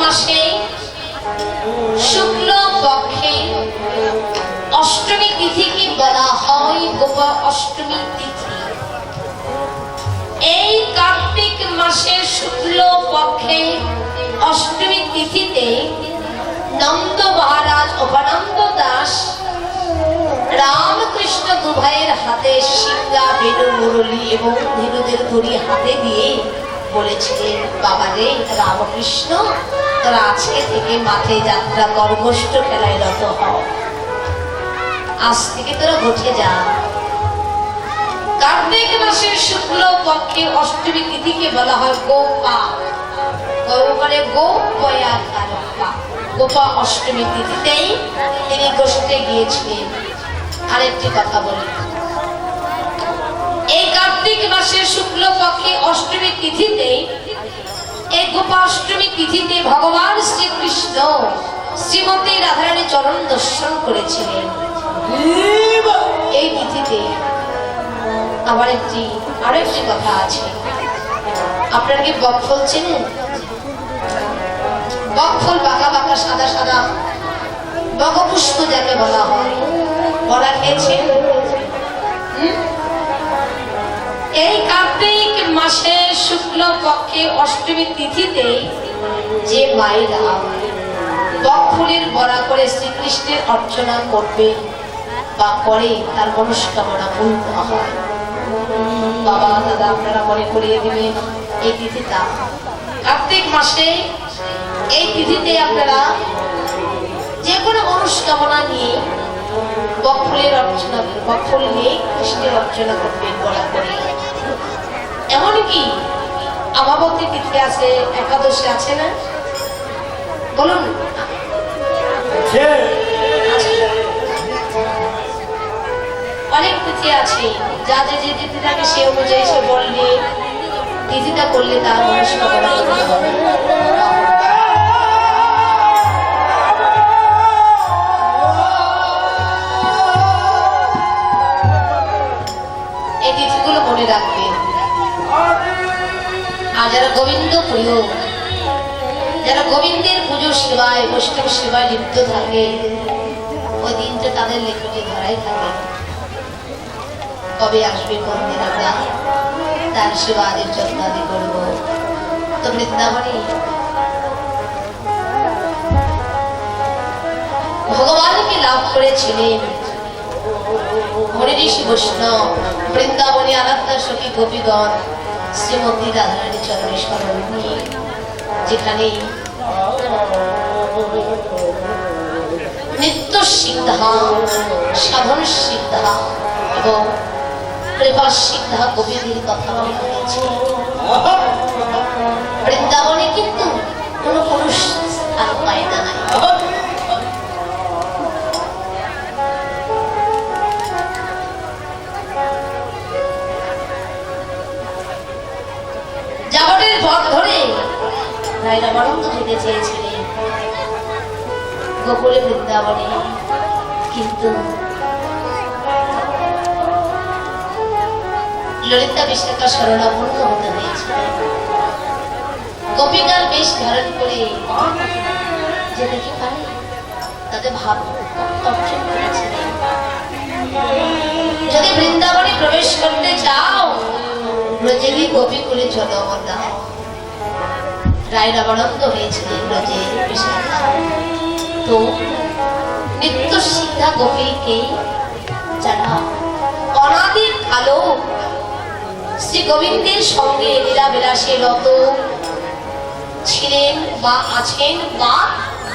মাসে শুক্ল পক্ষে অষ্টমী তিথিকে বলা হয় গোপা অষ্টমী তিথি। এই কার্তিক মাসের শুক্ল পক্ষে অষ্টমী তিথিতে নন্দ মহারাজ উপানন্দ দাস রামকৃষ্ণ দুভাইয়ের হাতে সিংহা বেনু মুরলী এবং ধীরুদের ধরি হাতে দিয়ে বলেছিলেন, বাবারে রামকৃষ্ণ, তোরা আজকে থেকে মাঠে যাত্রা কর, গোষ্ঠ খেলায় রত হও, আজ থেকে তোরা উঠে যা। কার্তিক মাসের শুক্ল পক্ষে অষ্টমী তিথিকে বলা হয় গোপা, গৌরে গোপয়া কারপা, গোপা অষ্টমী তিথিতেই তিনি গোষ্ঠে গিয়েছিলেন। আরেকটি কথা বলি, এই কার্তিক মাসের শুক্ল পক্ষে অষ্টমী তিথিতে, এই গোপাষ্টমী তিথিতে ভগবান শ্রীকৃষ্ণ শ্রীমতী রাধারানী চরণ দর্শন করেছিলেন। এই তিথিতে আবার আরো একটি কথা আছে, আপনারা কি বকফল চেনেন? বকফল বাঁকা বাঁকা সাদা সাদা বকপুষ্প যাকে বলা হয়, বলা খেয়েছেন? এই কার্তিক মাসে শুক্ল পক্ষে অষ্টমী তিথিতে যে মায়েরা বকফুলের বড়া করে শ্রীকৃষ্ণের অর্চনা করবে বা করে, তার মনস্কামনা পূর্ণ হয়। বাবা দাদা আপনারা মনে করিয়ে দিবেন, এই তিথিটা কার্তিক মাসে, এই তিথিতে আপনারা যে কোনো মনস্কামনা নিয়ে বকফুলের অর্চনা, বকফুল নিয়ে কৃষ্ণের অর্চনা করবেন বলা করে। এমনকি আমাবতী তিথি আছে, একাদশী আছে না, বলুন? অনেক তিথি আছে, যা যে যে তিথিটাকে সে অনুযায়ী সে বললে, তিথিটা করলে তার মনস্কামনা পূর্ণ হবে। এই তিথিগুলো মনে রাখবেন। আর যারা গোবিন্দ প্রিয়, যারা গোবিন্দের পুজো সেবায়, বৈষ্ণব সেবায় লিপ্ত থাকে, ওই দিনটা তাদের লেখকে ধরাই থাকে, কবে আসবে, কোন দিন আমরা তার সেবা আদির যত্ন আদি করবো। তো বৃন্দাবনে ভগবানকে লাভ করেছিলেন মুনি ঋষি বৈষ্ণব, বৃন্দাবনে আরাধ্যা সখী গোপীগণ শ্রীমতী রাধারানী চরণে শরণ নিয়ে, যেখানে নিত্য সিদ্ধা, সাধন সিদ্ধা এবং কৃপা সিদ্ধা গোপীদের কথা বলা হয়েছে। বৃন্দাবনে কিন্তু কোন পুরুষ স্থান পায় না। যাবটের পথ ধরে রায়রামানন্দ যেতে চেয়েছিলেন গোকুলে বৃন্দাবনে, কিন্তু ললিতা বিশাখা শরণাপন্ন হতে হয়েছিল। গোপিকার বেশ ধারণ করে যেতে কি পারে, তাদের ভাব অর্জন করেছিলেন। যদি বৃন্দাবনে প্রবেশ করতে চাও, ব্রজেরই গোপীকুলে চলো আমার দাও। রায়রামানন্দ হয়েছিলেন ব্রজের বিশাখা। তো নিত্য সিদ্ধা গোপীকে যারা অনাদির কালো শ্রী গোবিন্দের সঙ্গে লীলাবিলাসে রত ছিলেন বা আছেন বা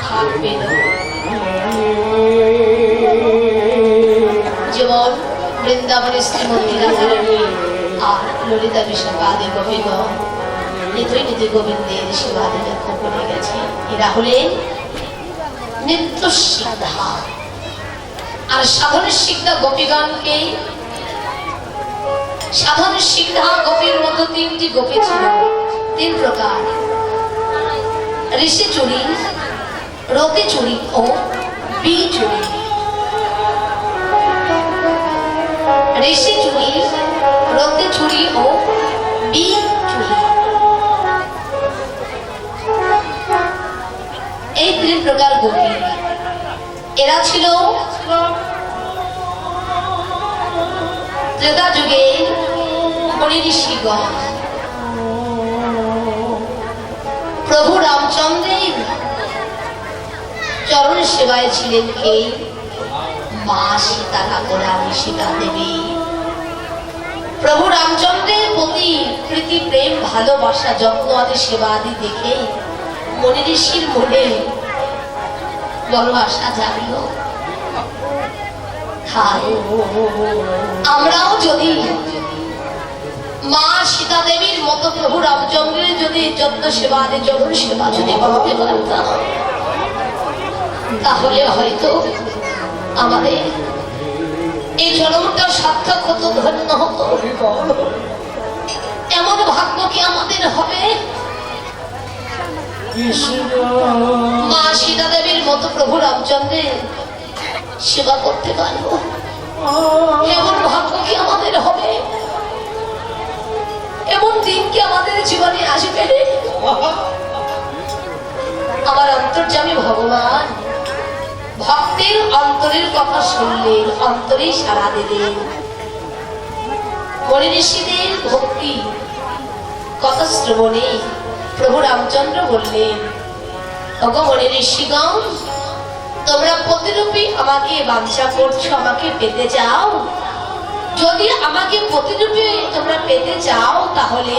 থাকবেন, যেমন বৃন্দাবনের শ্রীমতী রাধারানী আর ললিতা বিশাখা আদি গোপীগণ নিতই নিতই গোবিন্দের সেবাদি যত্ন করে গেছে। এরা হলেন নিত্য সিদ্ধা। আর সাধন সিদ্ধা গোপীগণকে, সাধন সিদ্ধা গোপীর মধ্যে তিনটি গোপী ছিল, তিন প্রকার: ঋষি চুরি, রতি চুরি ও বি চুরি। ঋষি চুরি, রতি চুরি ও বি চুরি। প্রকার গোপী। এরা ছিল ত্রেতা যুগে মুনি ঋষিগণ। প্রভু রামচন্দ্রের চরণ সেবায় ছিলেন কে? মা সীতা ঠাকুরানী, সীতা দেবী। প্রভু রামচন্দ্রের প্রতি প্রীতি, প্রেম, ভালোবাসা, যত্ন আদি সেবা আদি দেখে মুনি ঋষির মনে বড় আশা জাগলো, আমরাও যদি মা সীতা দেবীর মতো প্রভু রামচন্দ্রের যদি যত্ন সেবা আদি চরণ সেবা যদি করতে পারতাম, তাহলে হয়তো আমাদের এই জন্মটা সার্থক হতো, ধন্য হতো। এমন ভাগ্য কি আমাদের হবে? মা সীতা দেবীর মতো প্রভু রামচন্দ্রের সেবা করতে পারবো, এমন ভাগ্য কি আমাদের হবে? এমন দিন কি আমাদের জীবনে আসবে? আমার অন্তর্যামী ভগবান ভক্তের অন্তরের কথা শুনলেন, অন্তরেই সাড়া দিলেন। মুনি ঋষিদের ভক্তি কথা শ্রবণে প্রভু রামচন্দ্র বললেন, ওগো মুনি ঋষিগণ, তোমরা প্রতিরূপী আমাকে বাঞ্ছা করছো, আমাকে পেতে চাও। যদি আমাকে প্রতিরূপী তোমরা পেতে চাও, তাহলে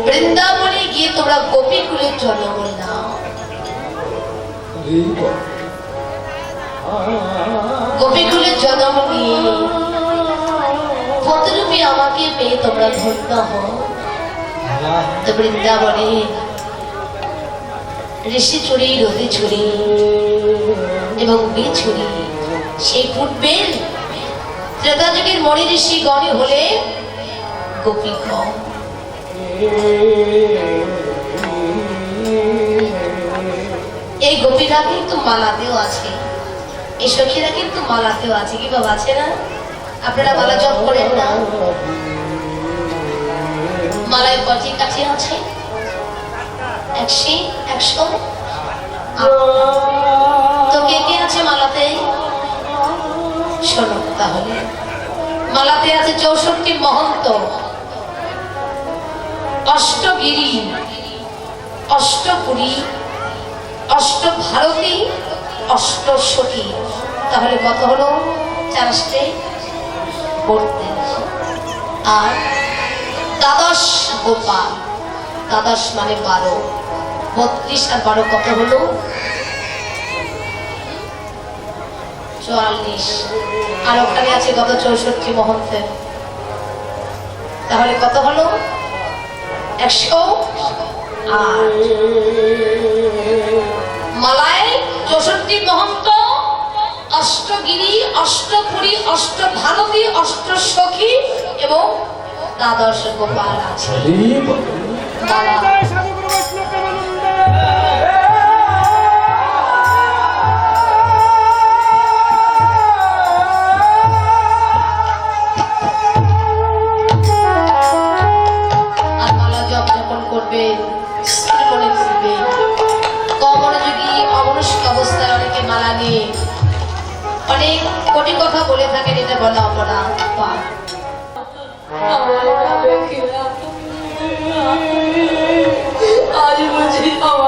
বৃন্দাবনে গিয়ে তোমরা গোপীকুলের জন্ম নাও। গোপীকুলের জন্ম নিয়ে প্রতিরূপী আমাকে পেয়ে তোমরা ধন্য হও। তো বৃন্দাবনে ঋষি চুরি, রোদে চুরি এবং বিছুরি সেই ফুটবেল ত্রেতা যুগের মণি ঋষি গণে হলে গোপীগণ। এই গোপীরা কিন্তু মালাতেও আছে, এই সখীরা কিন্তু মালাতেও আছে। কি বাবা আছে না? আপনারা মালা জপ করেন না? মালায় কটি কাঠি আছে? 100। তো কে কে আছে মালাতে? শোনো তাহলে, মালাতে আছে 64 মহন্ত, অষ্টগিরি, অষ্টপুরী, অষ্টভারতী, অষ্টসখী। তাহলে কত হলো? 4টে পড়তে। আর দ্বাদশ গোপাল, দ্বাদশ মানে 12, 32 আর 12 কত হলো? 44। আর ওখানে আছে কত? 64 মহন্তের। তাহলে কত হলো? 108। মালায় 64 মহন্ত, অষ্টগিরি, অষ্টপুরী, অষ্টভারতী, অষ্টসখী এবং দ্বাদশ গোপাল আছে। আর মালা জপ যখন করবে, মনে করবে, অমনোযোগী অমনস্ক অবস্থায় অনেকে মালা নিয়ে অনেক কোটি কথা বলে থাকেন, এটা বলা অপরাধ। আজ বুঝি আমার